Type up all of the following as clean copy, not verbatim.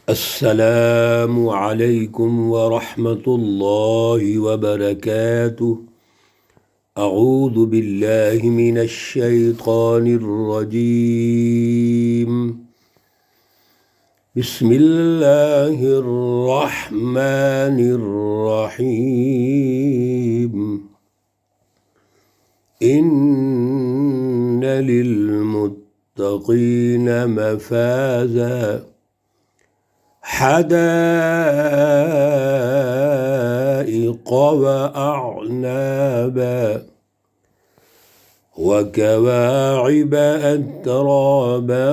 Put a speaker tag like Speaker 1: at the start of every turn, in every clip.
Speaker 1: السلام علیکم ورحمۃ اللہ وبرکاتہ۔ اعوذ باللہ من الشیطان الرجیم، بسم اللہ الرحمن الرحیم۔ ان للمتقین مفازا حدائق وأعنابا وكواعب أترابا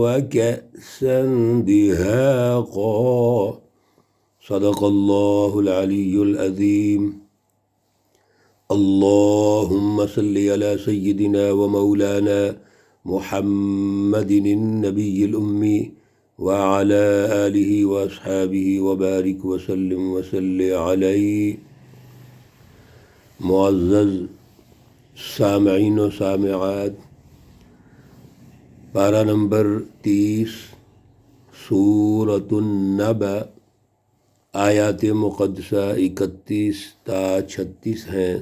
Speaker 1: وكأسا دهاقا۔ صدق الله العلي العظيم۔ اللهم صل على سيدنا ومولانا محمد النبي الأمي وعلى آلہ واصحابہ وبارک وسلم وصلی علیہ۔ معزز سامعین و سامعات، پارہ نمبر 30 سورۃ النبأ، آیات مقدسہ 31 تا 36 ہیں۔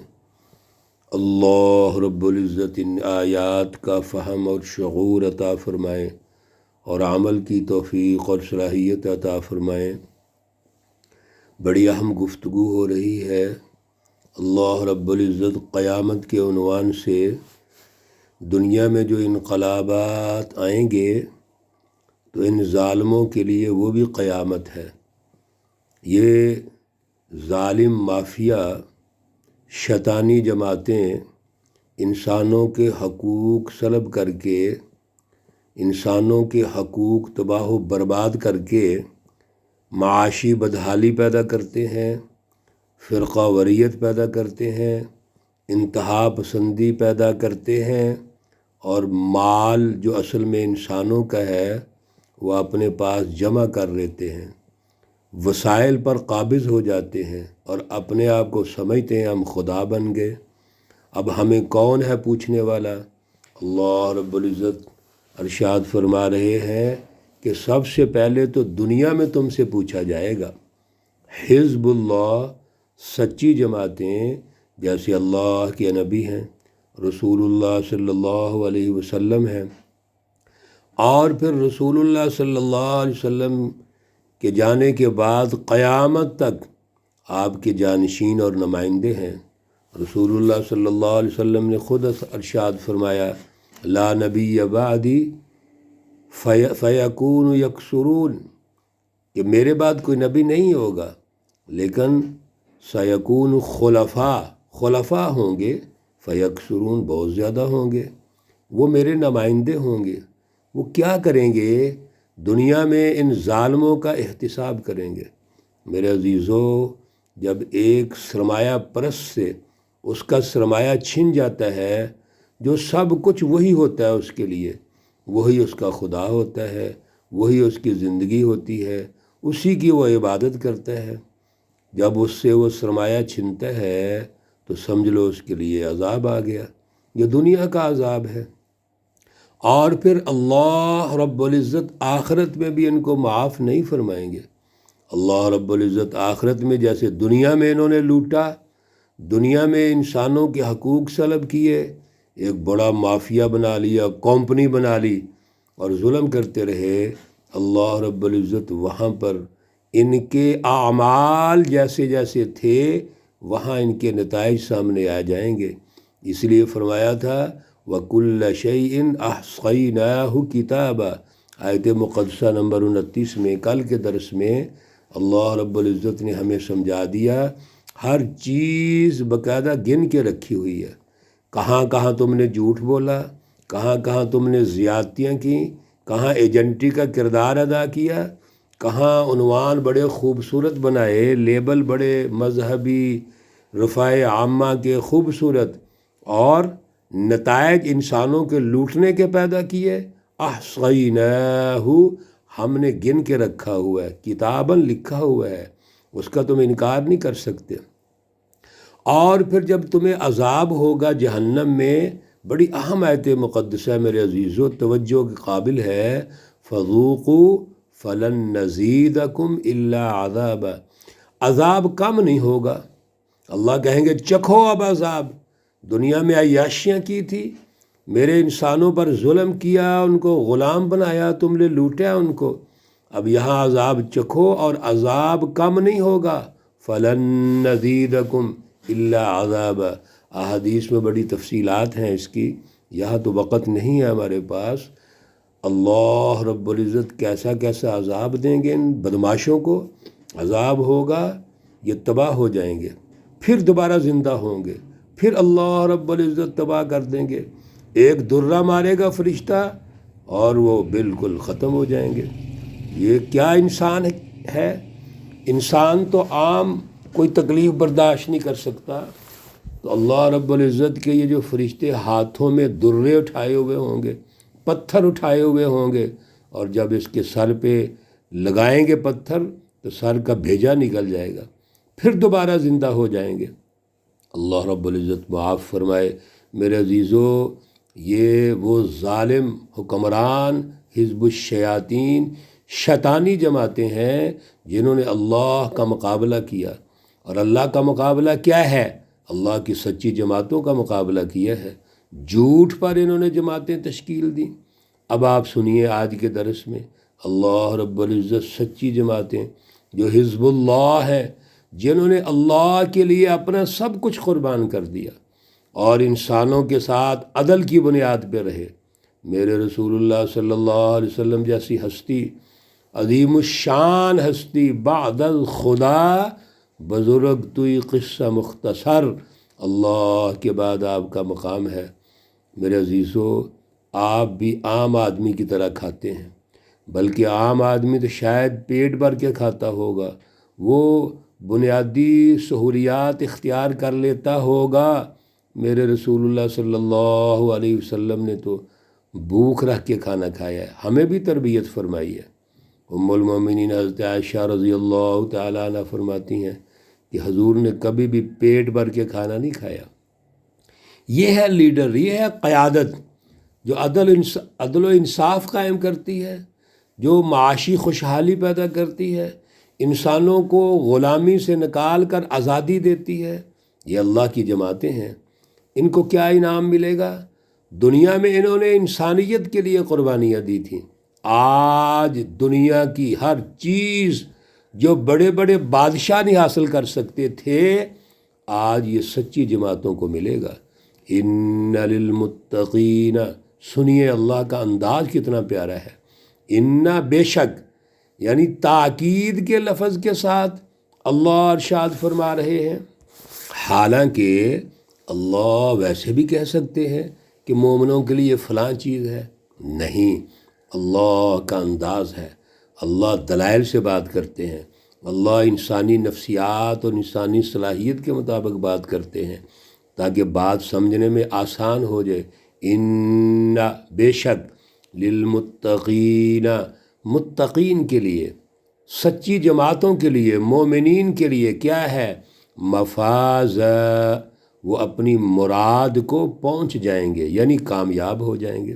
Speaker 1: اللہ رب العزت ان آیات کا فہم اور شعور عطا فرمائیں اور عمل کی توفیق اور صلاحیت عطا فرمائیں۔ بڑی اہم گفتگو ہو رہی ہے۔ اللہ رب العزت قیامت کے عنوان سے دنیا میں جو انقلابات آئیں گے تو ان ظالموں کے لیے وہ بھی قیامت ہے۔ یہ ظالم مافیا، شیطانی جماعتیں انسانوں کے حقوق سلب کر کے، انسانوں کے حقوق تباہ و برباد کر کے معاشی بدحالی پیدا کرتے ہیں، فرقہ وریت پیدا کرتے ہیں، انتہا پسندی پیدا کرتے ہیں، اور مال جو اصل میں انسانوں کا ہے وہ اپنے پاس جمع کر لیتے ہیں، وسائل پر قابض ہو جاتے ہیں اور اپنے آپ کو سمجھتے ہیں ہم خدا بن گئے۔ اب ہمیں کون ہے پوچھنے والا؟ اللہ رب العزت ارشاد فرما رہے ہیں کہ سب سے پہلے تو دنیا میں تم سے پوچھا جائے گا۔ حزب اللہ، سچی جماعتیں جیسے اللہ کے نبی ہیں، رسول اللہ صلی اللہ علیہ وسلم ہیں، اور پھر رسول اللہ صلی اللہ علیہ وسلم کے جانے کے بعد قیامت تک آپ کے جانشین اور نمائندے ہیں۔ رسول اللہ صلی اللہ علیہ وسلم نے خود ارشاد فرمایا، لا نبی بعدی فیکون یکسرون، کہ میرے بعد کوئی نبی نہیں ہوگا لیکن سیکون خلفاء ہوں گے، فیکسرون بہت زیادہ ہوں گے، وہ میرے نمائندے ہوں گے۔ وہ کیا کریں گے؟ دنیا میں ان ظالموں کا احتساب کریں گے۔ میرے عزیزو، جب ایک سرمایہ پرست سے اس کا سرمایہ چھن جاتا ہے، جو سب کچھ وہی ہوتا ہے اس کے لیے، وہی اس کا خدا ہوتا ہے، وہی اس کی زندگی ہوتی ہے، اسی کی وہ عبادت کرتا ہے، جب اس سے وہ سرمایہ چھنتا ہے تو سمجھ لو اس کے لیے عذاب آ گیا۔ یہ دنیا کا عذاب ہے۔ اور پھر اللہ رب العزت آخرت میں بھی ان کو معاف نہیں فرمائیں گے۔ اللہ رب العزت آخرت میں جیسے دنیا میں انہوں نے لوٹا، دنیا میں انسانوں کے حقوق سلب کیے، ایک بڑا مافیا بنا لیا، کمپنی بنا لی اور ظلم کرتے رہے، اللہ رب العزت وہاں پر ان کے اعمال جیسے جیسے تھے وہاں ان کے نتائج سامنے آ جائیں گے۔ اس لیے فرمایا تھا وَكُلَّ شَيْءٍ أَحْصَيْنَاهُ كِتَابًا، آیت مقدسہ نمبر 29 میں، کل کے درس میں اللہ رب العزت نے ہمیں سمجھا دیا، ہر چیز باقاعدہ گن کے رکھی ہوئی ہے۔ کہاں کہاں تم نے جھوٹ بولا، کہاں کہاں تم نے زیادتیاں کیں، کہاں ایجنٹی کا کردار ادا کیا، کہاں عنوان بڑے خوبصورت بنائے، لیبل بڑے مذہبی رفاع عامہ کے خوبصورت، اور نتائج انسانوں کے لوٹنے کے پیدا کیے۔ احصیناہ، ہم نے گن کے رکھا ہوا ہے، کتاباً لکھا ہوا ہے، اس کا تم انکار نہیں کر سکتے۔ اور پھر جب تمہیں عذاب ہوگا جہنم میں، بڑی اہم آیت مقدسہ میرے عزیزو، توجہ کے قابل ہے، فذوقوا فلن نزیدکم الا عذابا، عذاب کم نہیں ہوگا۔ اللہ کہیں گے چکھو اب عذاب، دنیا میں عیاشیاں کی تھی، میرے انسانوں پر ظلم کیا، ان کو غلام بنایا، تم نے لوٹا ان کو، اب یہاں عذاب چکھو اور عذاب کم نہیں ہوگا۔ فلن نزیدکم الا عذابا، احادیث میں بڑی تفصیلات ہیں اس کی، یہاں تو وقت نہیں ہے ہمارے پاس۔ اللہ رب العزت کیسا کیسا عذاب دیں گے ان بدماشوں کو، عذاب ہوگا یہ تباہ ہو جائیں گے، پھر دوبارہ زندہ ہوں گے، پھر اللہ رب العزت تباہ کر دیں گے، ایک درہ مارے گا فرشتہ اور وہ بالکل ختم ہو جائیں گے۔ یہ کیا انسان ہے؟ انسان تو عام کوئی تکلیف برداشت نہیں کر سکتا، تو اللہ رب العزت کے یہ جو فرشتے ہاتھوں میں درے اٹھائے ہوئے ہوں گے، پتھر اٹھائے ہوئے ہوں گے، اور جب اس کے سر پہ لگائیں گے پتھر تو سر کا بھیجا نکل جائے گا، پھر دوبارہ زندہ ہو جائیں گے۔ اللہ رب العزت معاف فرمائے۔ میرے عزیزو، یہ وہ ظالم حکمران حزب الشیاطین شیطانی جماعتیں ہیں جنہوں نے اللہ کا مقابلہ کیا، اور اللہ کا مقابلہ کیا ہے؟ اللہ کی سچی جماعتوں کا مقابلہ کیا ہے، جھوٹ پر انہوں نے جماعتیں تشکیل دیں۔ اب آپ سنیے آج کے درس میں، اللہ رب العزت سچی جماعتیں جو حزب اللہ ہیں، جنہوں نے اللہ کے لیے اپنا سب کچھ قربان کر دیا اور انسانوں کے ساتھ عدل کی بنیاد پہ رہے۔ میرے رسول اللہ صلی اللہ علیہ وسلم جیسی ہستی، عظیم الشان ہستی، بعد الخدا، بزرگ توئی قصہ مختصر، اللہ کے بعد آپ کا مقام ہے۔ میرے عزیزو، آپ بھی عام آدمی کی طرح کھاتے ہیں، بلکہ عام آدمی تو شاید پیٹ بھر کے کھاتا ہوگا، وہ بنیادی سہولیات اختیار کر لیتا ہوگا۔ میرے رسول اللہ صلی اللہ علیہ وسلم نے تو بھوک رکھ کے کھانا کھایا ہے، ہمیں بھی تربیت فرمائی ہے۔ ام المومنین حضرت عائشہ رضی اللہ تعالیٰ عنہ فرماتی ہیں کہ حضور نے کبھی بھی پیٹ بھر کے کھانا نہیں کھایا۔ یہ ہے لیڈر، یہ ہے قیادت جو عدل و انصاف قائم کرتی ہے، جو معاشی خوشحالی پیدا کرتی ہے، انسانوں کو غلامی سے نکال کر آزادی دیتی ہے۔ یہ اللہ کی جماعتیں ہیں۔ ان کو کیا انعام ملے گا؟ دنیا میں انہوں نے انسانیت کے لیے قربانیاں دی تھیں۔ آج دنیا کی ہر چیز جو بڑے بڑے بادشاہ نہیں حاصل کر سکتے تھے، آج یہ سچی جماعتوں کو ملے گا۔ ان للمتقین، سنیے اللہ کا انداز کتنا پیارا ہے۔ ان، بے شک، یعنی تاکید کے لفظ کے ساتھ اللہ ارشاد فرما رہے ہیں۔ حالانکہ اللہ ویسے بھی کہہ سکتے ہیں کہ مومنوں کے لیے فلاں چیز ہے، نہیں، اللہ کا انداز ہے، اللہ دلائل سے بات کرتے ہیں، اللہ انسانی نفسیات اور انسانی صلاحیت کے مطابق بات کرتے ہیں تاکہ بات سمجھنے میں آسان ہو جائے۔ ان، بے شک، للمتقین، متقین کے لیے، سچی جماعتوں کے لیے، مومنین کے لیے کیا ہے؟ مفاز، وہ اپنی مراد کو پہنچ جائیں گے، یعنی کامیاب ہو جائیں گے۔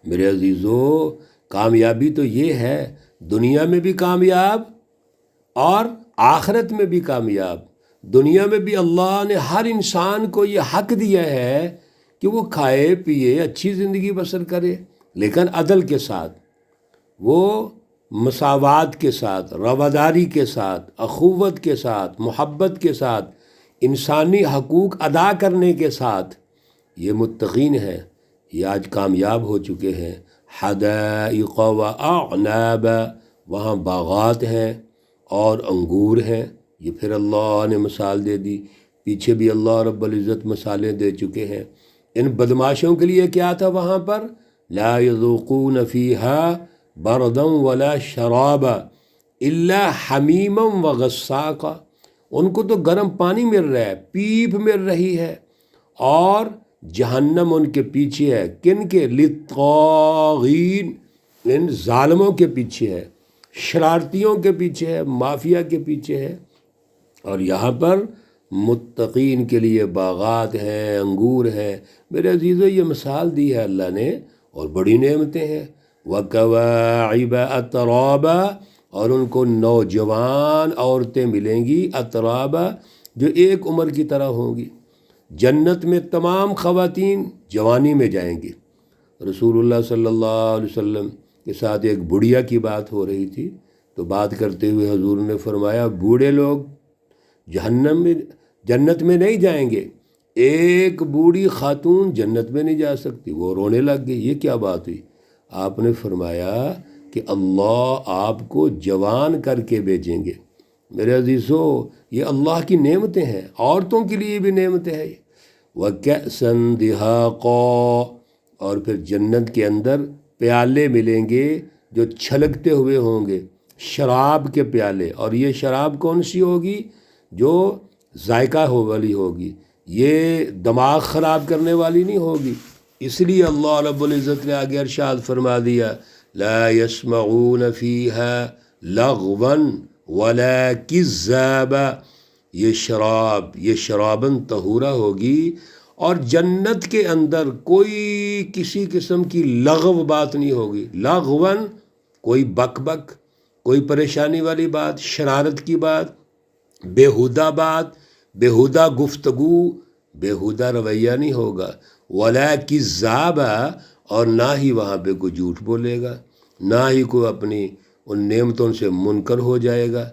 Speaker 1: میرے عزیزو، کامیابی تو یہ ہے دنیا میں بھی کامیاب اور آخرت میں بھی کامیاب۔ دنیا میں بھی اللہ نے ہر انسان کو یہ حق دیا ہے کہ وہ کھائے پیے، اچھی زندگی بسر کرے، لیکن عدل کے ساتھ، وہ مساوات کے ساتھ، رواداری کے ساتھ، اخوت کے ساتھ، محبت کے ساتھ، انسانی حقوق ادا کرنے کے ساتھ۔ یہ متقین ہیں، یہ آج کامیاب ہو چکے ہیں۔ حدائق و اعناب، وہاں باغات ہیں اور انگور ہیں۔ یہ پھر اللہ نے مثال دے دی، پیچھے بھی اللہ رب العزت مثالیں دے چکے ہیں۔ ان بدماشوں کے لیے کیا تھا وہاں پر؟ لا یذوقون فیہا بردا ولا شرابا الا حمیما وغساقا، ان کو تو گرم پانی مل رہا ہے، پیپ مل رہی ہے، اور جہنم ان کے پیچھے ہے۔ کن کے؟ للطاغین، ان ظالموں کے پیچھے ہے، شرارتیوں کے پیچھے ہے، مافیا کے پیچھے ہے۔ اور یہاں پر متقین کے لیے باغات ہیں، انگور ہیں۔ میرے عزیزو، یہ مثال دی ہے اللہ نے، اور بڑی نعمتیں ہیں۔ وکواعب اترابا، اور ان کو نوجوان عورتیں ملیں گی اترابا جو ایک عمر کی طرح ہوں گی۔ جنت میں تمام خواتین جوانی میں جائیں گی۔ رسول اللہ صلی اللہ علیہ وسلم کے ساتھ ایک بڑھیا کی بات ہو رہی تھی، تو بات کرتے ہوئے حضور نے فرمایا بوڑھے لوگ جنت میں نہیں جائیں گے، ایک بوڑھی خاتون جنت میں نہیں جا سکتی۔ وہ رونے لگ گئی، یہ کیا بات ہوئی؟ آپ نے فرمایا کہ اللہ آپ کو جوان کر کے بھیجیں گے۔ میرے عزیزو، یہ اللہ کی نعمتیں ہیں، عورتوں کے لیے بھی نعمتیں ہیں۔ وَكَأْسًا دِهَاقًا، اور پھر جنت کے اندر پیالے ملیں گے جو چھلکتے ہوئے ہوں گے، شراب کے پیالے۔ اور یہ شراب کون سی ہوگی؟ جو ذائقہ والی ہوگی، یہ دماغ خراب کرنے والی نہیں ہوگی۔ اس لیے اللہ رب العزت نے آگے ارشاد فرما دیا لا يسمعون فيها لغوا ولا كذابا، یہ شرابن طہورا ہوگی، اور جنت کے اندر کوئی کسی قسم کی لغو بات نہیں ہوگی۔ لغون کوئی بک کوئی پریشانی والی بات، شرارت کی بات، بات، بیہودہ گفتگو، بیہودہ رویہ نہیں ہوگا۔ ولا کذابا، اور نہ ہی وہاں پہ کوئی جھوٹ بولے گا، نہ ہی کوئی اپنی ان نعمتوں سے منکر ہو جائے گا۔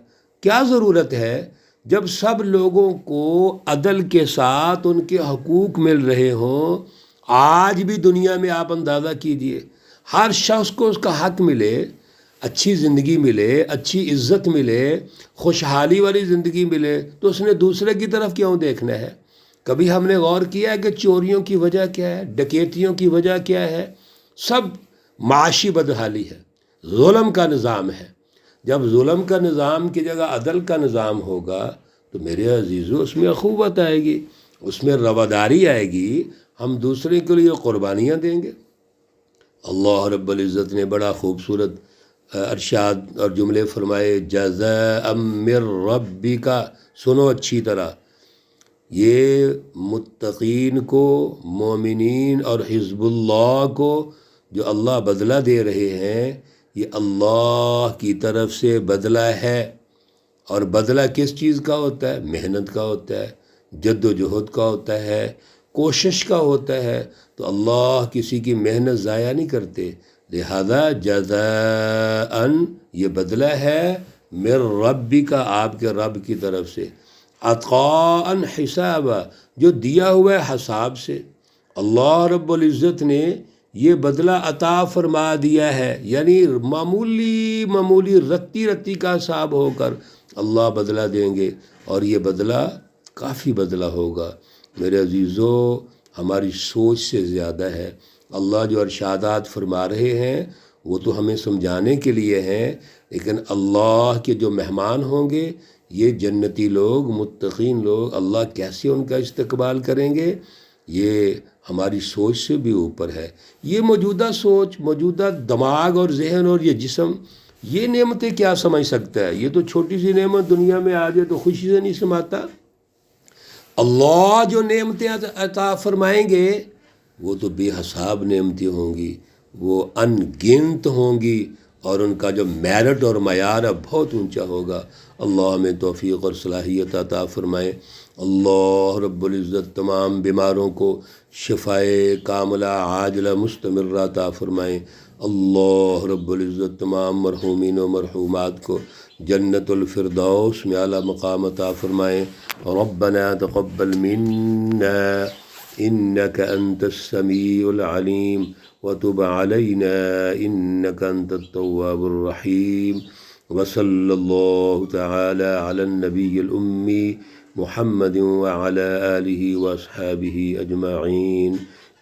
Speaker 1: کیا ضرورت ہے جب سب لوگوں کو عدل کے ساتھ ان کے حقوق مل رہے ہوں؟ آج بھی دنیا میں آپ اندازہ کیجئے، ہر شخص کو اس کا حق ملے، اچھی زندگی ملے، اچھی عزت ملے، خوشحالی والی زندگی ملے، تو اس نے دوسرے کی طرف کیوں دیکھنا ہے؟ کبھی ہم نے غور کیا ہے کہ چوریوں کی وجہ کیا ہے، ڈکیتیوں کی وجہ کیا ہے؟ سب معاشی بدحالی ہے، ظلم کا نظام ہے۔ جب ظلم کا نظام کی جگہ عدل کا نظام ہوگا تو میرے عزیزو اس میں اخوت آئے گی، اس میں رواداری آئے گی، ہم دوسرے کے لیے قربانیاں دیں گے۔ اللہ رب العزت نے بڑا خوبصورت ارشاد اور جملے فرمائے جزاء من ربک، سنو اچھی طرح، یہ متقین کو، مومنین اور حزب اللہ کو جو اللہ بدلہ دے رہے ہیں، یہ اللہ کی طرف سے بدلہ ہے۔ اور بدلہ کس چیز کا ہوتا ہے؟ محنت کا ہوتا ہے، جد و جہد کا ہوتا ہے، کوشش کا ہوتا ہے۔ تو اللہ کسی کی محنت ضائع نہیں کرتے، لہذا جزاء، یہ بدلہ ہے من ربک، آپ کے رب کی طرف سے، عطاء حسابا، جو دیا ہوا ہے حساب سے۔ اللہ رب العزت نے یہ بدلہ عطا فرما دیا ہے، یعنی معمولی رتی کا حساب ہو کر اللہ بدلہ دیں گے، اور یہ بدلہ کافی بدلہ ہوگا۔ میرے عزیزو، ہماری سوچ سے زیادہ ہے۔ اللہ جو ارشادات فرما رہے ہیں وہ تو ہمیں سمجھانے کے لیے ہیں، لیکن اللہ کے جو مہمان ہوں گے، یہ جنتی لوگ، متقین لوگ، اللہ کیسے ان کا استقبال کریں گے، یہ ہماری سوچ سے بھی اوپر ہے۔ یہ موجودہ سوچ، موجودہ دماغ اور ذہن اور یہ جسم، یہ نعمتیں کیا سمجھ سکتا ہے؟ یہ تو چھوٹی سی نعمت دنیا میں آ جائے تو خوشی سے نہیں سماتا۔ اللہ جو نعمتیں عطا فرمائیں گے وہ تو بے حساب نعمتیں ہوں گی، وہ ان گنت ہوں گی، اور ان کا جو میرٹ اور معیار ہے بہت اونچا ہوگا۔ اللہ ہمیں توفیق اور صلاحیت عطا فرمائے۔ اللہ رب العزت تمام بیماروں کو شفائے کاملہ عاجلہ مستمرہ عطا فرمائے۔ اللہ رب العزت تمام مرحومین و مرحومات کو جنت الفردوس میں اعلیٰ مقام عطا فرمائے۔ ربنا تقبل منا إنك أنت السميع العليم وتب علينا إنك أنت التواب الرحيم، وصلى الله تعالى على النبي الأمي محمد وعلى آله وأصحابه أجمعين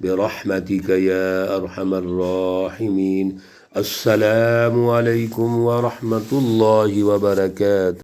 Speaker 1: برحمتك يا أرحم الراحمين۔ السلام عليكم ورحمة الله وبركاته۔